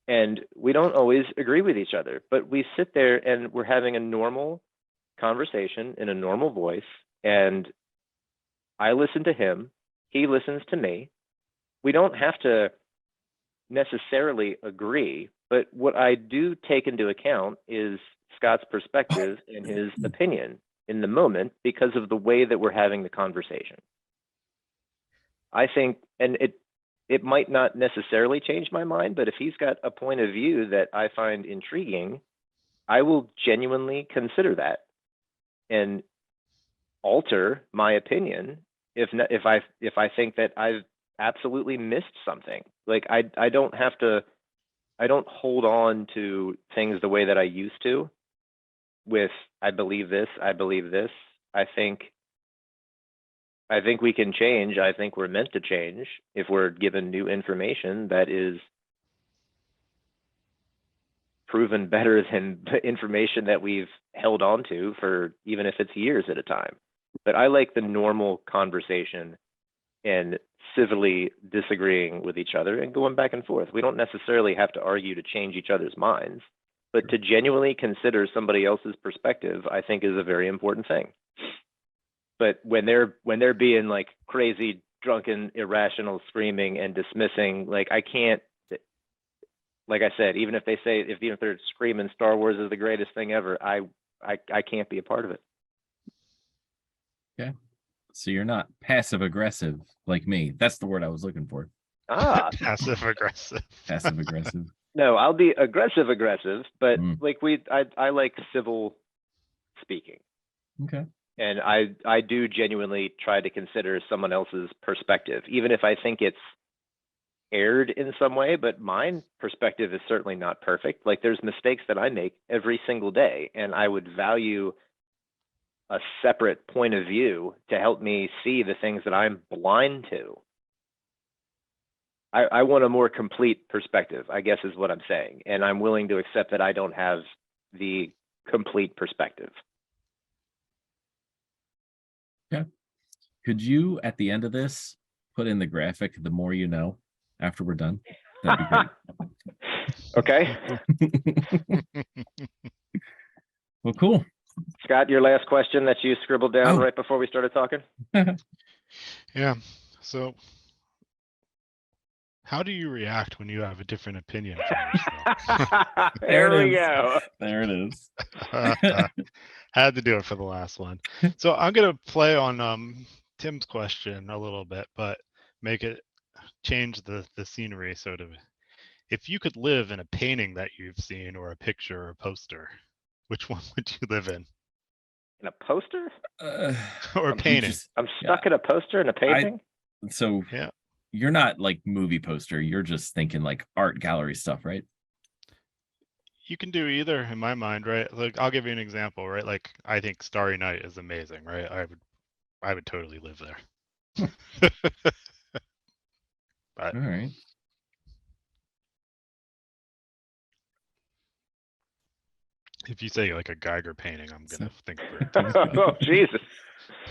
and we don't always agree with each other, but we sit there and we're having a normal conversation in a normal voice, and I listen to him, he listens to me. We don't have to necessarily agree, but what I do take into account is Scott's perspective and his opinion in the moment because of the way that we're having the conversation. I think, and it might not necessarily change my mind, but if he's got a point of view that I find intriguing, I will genuinely consider that and alter my opinion if I think that I've absolutely missed something. Like I don't hold on to things the way that I used to with I believe this. I think we can change. I think we're meant to change if we're given new information that is proven better than the information that we've held on to for even if it's years at a time. But I like the normal conversation and civilly disagreeing with each other and going back and forth. We don't necessarily have to argue to change each other's minds, but to genuinely consider somebody else's perspective, I think is a very important thing. But when they're being like crazy, drunken, irrational, screaming and dismissing, like I can't, like I said, even if they're screaming Star Wars is the greatest thing ever, I can't be a part of it. Okay. So you're not passive aggressive like me. That's the word I was looking for. Passive aggressive. Passive aggressive. No, I'll be aggressive, but like I like civil speaking. Okay. And I do genuinely try to consider someone else's perspective, even if I think it's aired in some way, but my perspective is certainly not perfect. Like there's mistakes that I make every single day, and I would value a separate point of view to help me see the things that I'm blind to. I want a more complete perspective, I guess is what I'm saying. And I'm willing to accept that I don't have the complete perspective. Okay. Could you, at the end of this, put in the graphic, the more you know, after we're done? That'd be great. Okay. Well, cool. Scott, your last question that you scribbled down right before we started talking? Yeah. So How do you react when you have a different opinion from yourself? There There it we is. go. There it is. Had to do it for the last one. So I'm gonna play on Tim's question a little bit, but make it change the scenery sort of. If you could live in a painting that you've seen or a picture or a poster, which one would you live in? In a poster? Or I'm painting? just- I'm stuck in a poster and a painting? so Yeah. you're not like movie poster. You're just thinking like art gallery stuff, right? You can do either in my mind, right? Like I'll give you an example, right? Like I think Starry Night is amazing, right? I would totally live there. But All right. if you say like a Geiger painting, I'm gonna think for Oh, Jesus.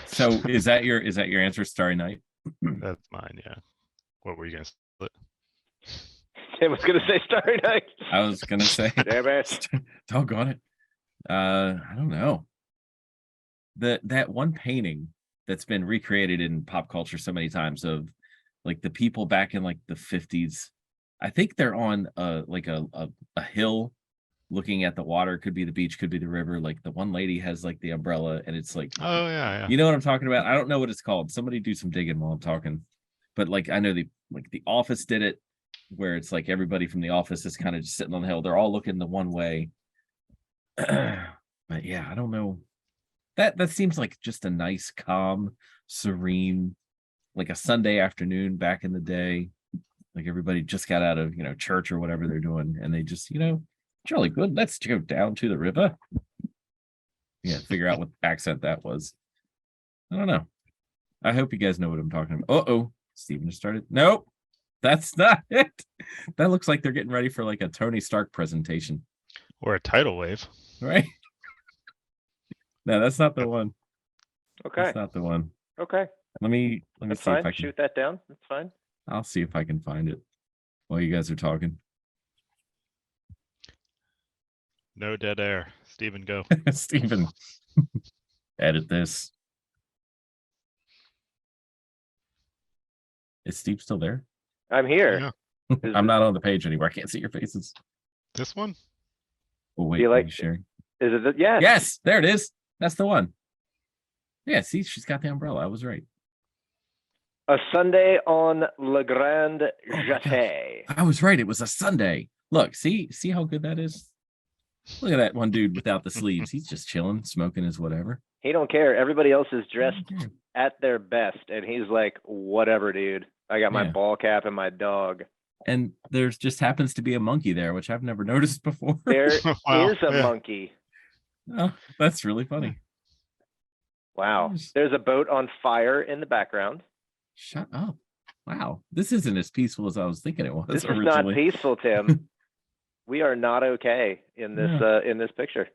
So is that your answer, Starry Night? that's mine, yeah. What were you gonna split? Tim was gonna say Starry Night. I was gonna say, Damn it. doggone it. I don't know. That one painting that's been recreated in pop culture so many times of like the people back in like the 50s. I think they're on like a hill looking at the water. Could be the beach, could be the river. Like the one lady has like the umbrella and it's like, Oh yeah, you know what I'm talking about? I don't know what it's called. Somebody do some digging while I'm talking. But like I know the Office did it where it's like everybody from the office is kind of just sitting on the hill. They're all looking the one way. But yeah, I don't know. That seems like just a nice, calm, serene, like a Sunday afternoon back in the day. Like everybody just got out of church or whatever they're doing, and they just jolly good. Let's go down to the river. Yeah, figure out what accent that was. I don't know. I hope you guys know what I'm talking about. Uh-oh, Steven just started. Nope, that's not it. That looks like they're getting ready for like a Tony Stark presentation, or a tidal wave. right? No, that's not the one. Okay. That's not the one. Okay. Let me That's see if fine. I can. Shoot that down. That's fine. I'll see if I can find it while you guys are talking. No dead air. Steven, go. Steven, edit this. Is Steve still there? I'm here. Yeah. Is I'm it- not on the page anymore. I can't see your faces. This one? Oh wait, you are like- you sharing? Is it the, yes. Yes, there it is. That's the one. Yeah, see, she's got the umbrella. I was right. A Sunday on Le Grand Oh my gosh. Jatte. I was right. It was a Sunday. Look, see how good that is. Look at that one dude without the sleeves. He's just chilling, smoking his whatever. He don't care. Everybody else is dressed Yeah. at their best, and he's like, "Whatever, dude. I got my Yeah. ball cap and my dog." And there's just happens to be a monkey there, which I've never noticed before. There is Wow, a yeah. monkey. Oh, that's really funny. Wow. Yes. There's a boat on fire in the background. Shut up. Wow. This isn't as peaceful as I was thinking it was This is originally. not peaceful, Tim. We are not okay in this picture.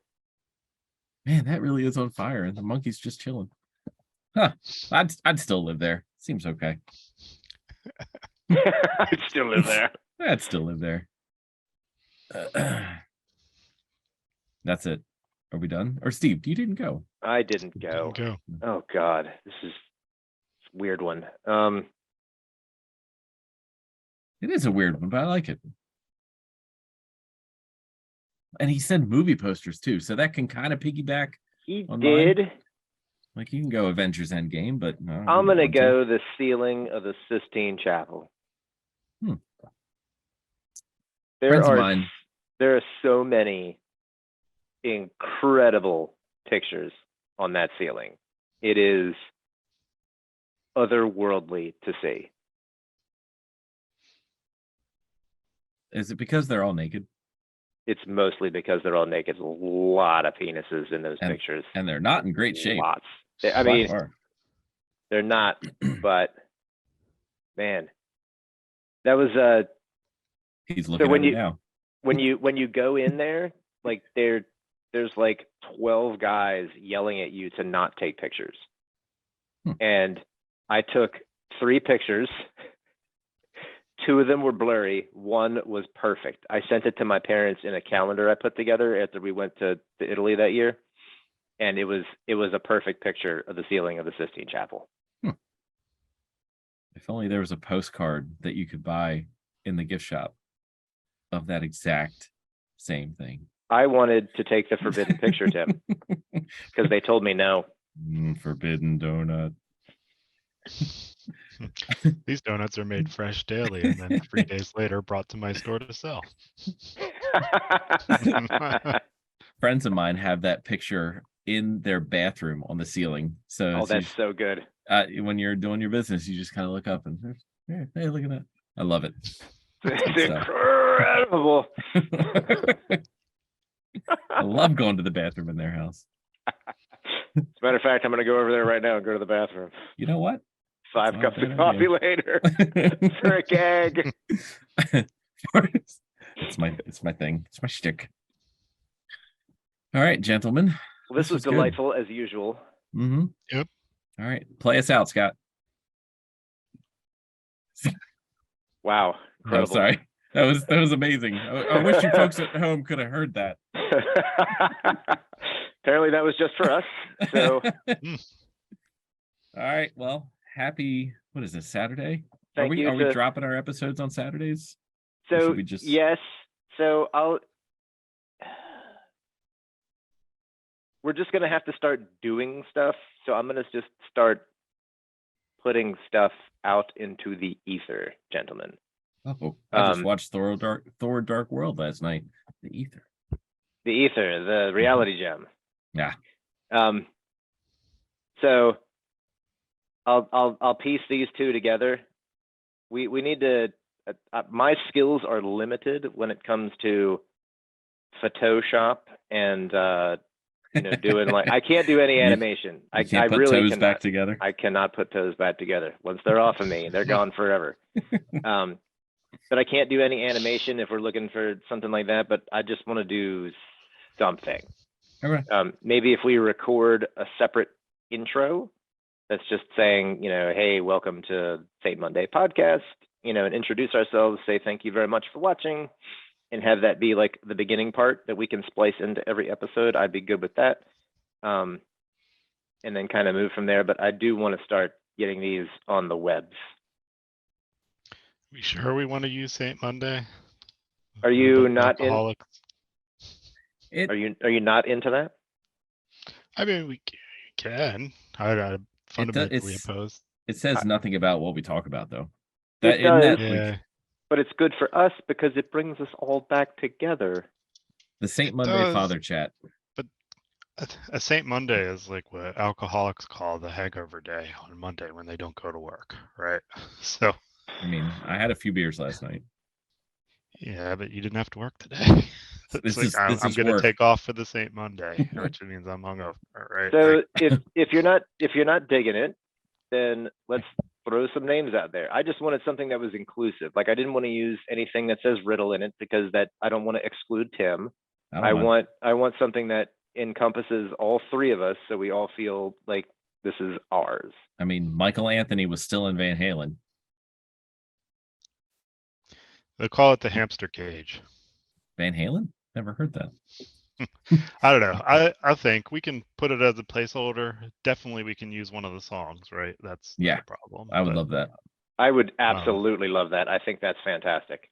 Man, that really is on fire, and the monkey's just chilling. Huh. I'd still live there. Seems okay. I'd still live there. I'd still live there. That's it. Are we done? Or Steve, you didn't go. I didn't go. Go. Oh God, this is a weird one. It is a weird one, but I like it. And he said movie posters too, so that can kind of piggyback. He On mine? did. Like you can go Avengers Endgame, but no, I'm gonna go the ceiling of the Sistine Chapel. Hmm. There Friends of are mine. there are so many incredible pictures on that ceiling. It is otherworldly to see. Is it because they're all naked It's mostly because they're all naked. There's a lot of penises in those And- pictures. and they're not in great shape? Lots. I By mean, far. they're not, but man, that was He's looking when at it you- now. when you go in there, like there's like 12 guys yelling at you to not take pictures. Hmm. And I took 3 pictures. 2 of them were blurry. 1 was perfect. I sent it to my parents in a calendar I put together after we went to Italy that year. And it was a perfect picture of the ceiling of the Sistine Chapel. If only there was a postcard that you could buy in the gift shop of that exact same thing. I wanted to take the forbidden picture, Tim, because they told me no. Forbidden donut. These donuts are made fresh daily and then 3 days later brought to my store to sell. Friends of mine have that picture in their bathroom on the ceiling. So Oh, it's that's so good. when you're doing your business, you just kind of look up and hey, look at that. I love it. It's incredible. I love going to the bathroom in their house. As a matter of fact, I'm going to go over there right now and go to the bathroom. You know what? 5 That's cups not a of bad coffee later for a gag. It's my thing. It's my shtick. All right, gentlemen. Well, this was good. delightful as usual. Mm-hmm. Yep. All right, play us out, Scott. Wow. No, Incredible. sorry. That was amazing. I wish you folks at home could have heard that. Apparently that was just for us. So All right. Well, happy. What is this? Saturday? Thank you Are we to- dropping our episodes on Saturdays? Or so should we just- yes. So we're just gonna have to start doing stuff. So I'm gonna just start putting stuff out into the ether, gentlemen. Oh, I just Um, watched Thor Dark World last night. The Ether. The ether, the reality gem. Yeah. So I'll piece these two together. We need to. My skills are limited when it comes to Photoshop and doing like I can't do any You- animation. I You can't put really toes cannot. back together. I cannot put toes back together. Once they're off of me, they're gone forever. But I can't do any animation if we're looking for something like that. But I just want to do something. Okay. Maybe if we record a separate intro that's just saying, hey, welcome to St. Monday podcast, and introduce ourselves, say thank you very much for watching, and have that be like the beginning part that we can splice into every episode. I'd be good with that. And then kind of move from there. But I do want to start getting these on the webs. We sure we want to use Saint Monday? Are you About not in? alcoholics? It, Are you not into that? I mean, we can. I'm fundamentally it's- opposed. it says nothing about what we talk about, though. It Isn't that does. like Yeah. But it's good for us because it brings us all back together. the Saint It Monday does. Father Chat? A Saint Monday is like what alcoholics call the hangover day on Monday when they don't go to work, right? So I mean, I had a few beers last night. yeah, but you didn't have to work today. This It's like, is- I'm, this I'm is gonna work. take off for the Saint Monday, which means I'm hungover, right? So if you're not digging it, then let's throw some names out there. I just wanted something that was inclusive. Like I didn't want to use anything that says Riddle in it because I don't want to exclude Tim. I don't know. want something that encompasses all three of us so we all feel like this is ours. I mean, Michael Anthony was still in Van Halen. They call it the hamster cage. Van Halen? Never heard that. I don't know. I think we can put it as a placeholder. Definitely, we can use one of the songs, right? That's not Yeah, a problem. I would but love that. I would absolutely love that. I think that's fantastic.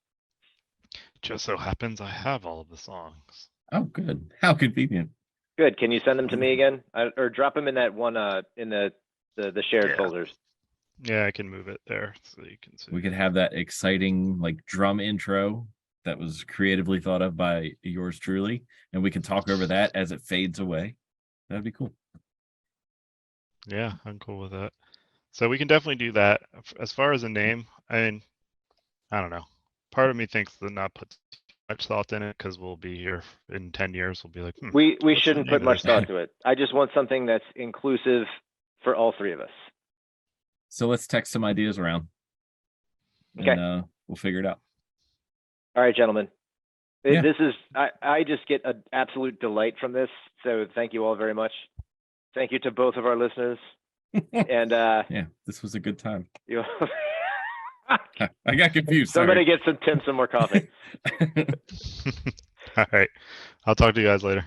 Just so happens I have all of the songs. Oh, good. How convenient. Good. Can you send them to me again, or drop them in that one in the shared Yeah. folders? Yeah, I can move it there so you can see. We could have that exciting like drum intro that was creatively thought of by yours truly, and we can talk over that as it fades away. That'd be cool. Yeah, I'm cool with that. So we can definitely do that. As far as a name, I mean, I don't know. Part of me thinks to not put too much thought in it because we'll be here in 10 years. We'll be like, We what's the shouldn't name put of much this thought thing? to it. I just want something that's inclusive for all three of us. So let's text some ideas around. Okay. And we'll figure it out. All right, gentlemen. Yeah. This is I just get an absolute delight from this. So thank you all very much. Thank you to both of our listeners. And Yeah, this was a good time. you I got confused. somebody Sorry. get some Tim some more coffee. All right. I'll talk to you guys later.